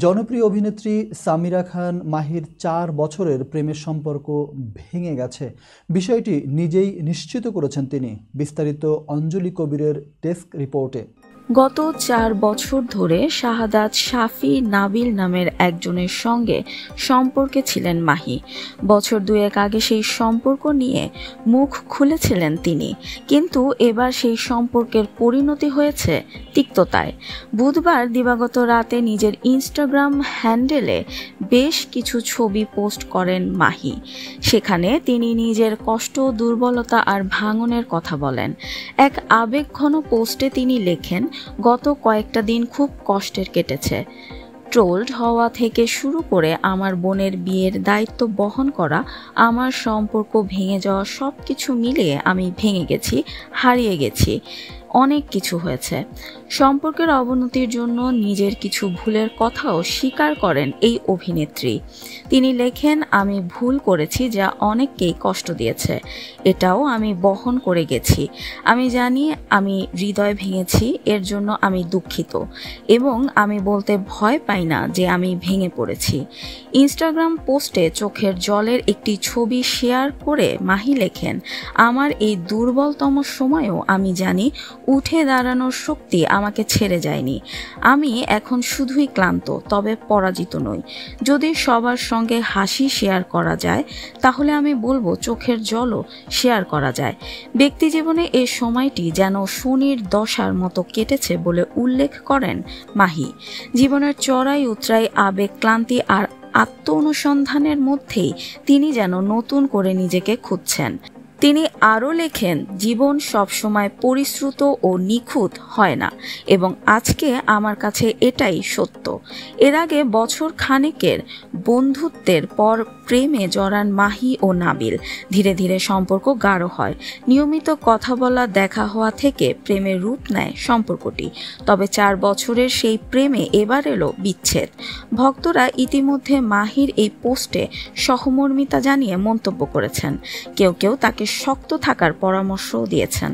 জনপ্রিয় অভিনেত্রী সামিরা খান মাহির ৪ বছরের প্রেমের সম্পর্ক ভেঙে গেছে। বিষয়টি নিজেই নিশ্চিত করেছেন তিনি। বিস্তারিত অঞ্জলি কবিরের ডেস্ক রিপোর্টে। গত ৪ বছর ধরে শাহাদাত শাফি নাবিল নামের একজনের সঙ্গে সম্পর্কে ছিলেন মাহি। বছর দুয়েক আগে সেই সম্পর্ক নিয়ে মুখ খুলেছিলেন তিনি, কিন্তু এবার সেই সম্পর্কের পরিণতি হয়েছে তিক্ততায়। বুধবার দিবাগত রাতে নিজের ইনস্টাগ্রাম হ্যান্ডেলে বেশ কিছু ছবি পোস্ট করেন মাহি। সেখানে তিনি নিজের কষ্ট, দুর্বলতা আর ভাঙনের কথা বলেন। এক আবেগঘন পোস্টে তিনি লেখেন, গত কয়েকটা দিন খুব কষ্টের কেটেছে। ট্রোলড হওয়া থেকে শুরু করে আমার বোনের বিয়ের দায়িত্ব বহন করা, আমার সম্পর্ক ভেঙে যাওয়া, সবকিছু মিলিয়ে আমি ভেঙে গেছি, হারিয়ে গেছি। অনেক কিছু হয়েছে। সম্পর্কের অবনতির জন্য নিজের কিছু ভুলের কথাও স্বীকার করেন এই অভিনেত্রী। তিনি লেখেন, আমি ভুল করেছি যা অনেককেই কষ্ট দিয়েছে। এটাও আমি বহন করে গেছি। আমি জানি আমি হৃদয় ভেঙেছি, এর জন্য আমি দুঃখিত এবং আমি বলতে ভয় পাই না যে আমি ভেঙে পড়েছি। ইনস্টাগ্রাম পোস্টে চোখের জলের একটি ছবি শেয়ার করে মাহি লেখেন, আমার এই দুর্বলতম সময়েও আমি জানি উঠে দাঁড়ানোর শক্তি আমাকে ছেড়ে যায়নি। আমি এখন শুধুই ক্লান্ত, তবে পরাজিত নই। যদি সবার সঙ্গে হাসি শেয়ার করা যায়, তাহলে আমি বলবো চোখের জলও শেয়ার করা যায়। ব্যক্তি জীবনে এই সময়টি যেন শনির দশার মতো কেটেছে বলে উল্লেখ করেন মাহি। জীবনের চড়াই উতরাই, আবেগ, ক্লান্তি আর আত্ম অনুসন্ধানের মধ্যেই তিনি যেন নতুন করে নিজেকে খুঁজছেন। তিনি আরও লেখেন, জীবন সবসময় পরিশ্রুত ও নিখুঁত হয় না এবং আজকে আমার কাছে এটাই সত্য। এর আগে বছর খানেকের বন্ধুত্বের পর প্রেমে জড়ান মাহি ও নাবিল। ধীরে ধীরে সম্পর্ক গাঢ় হয়। নিয়মিত কথা বলা, দেখা হওয়া থেকে প্রেমের রূপ নেয় সম্পর্কটি। তবে ৪ বছরের সেই প্রেমে এবার এলো বিচ্ছেদ। ভক্তরা ইতিমধ্যে মাহির এই পোস্টে সহমর্মিতা জানিয়ে মন্তব্য করেছেন। কেউ কেউ তাকে শক্ত থাকার পরামর্শও দিয়েছেন।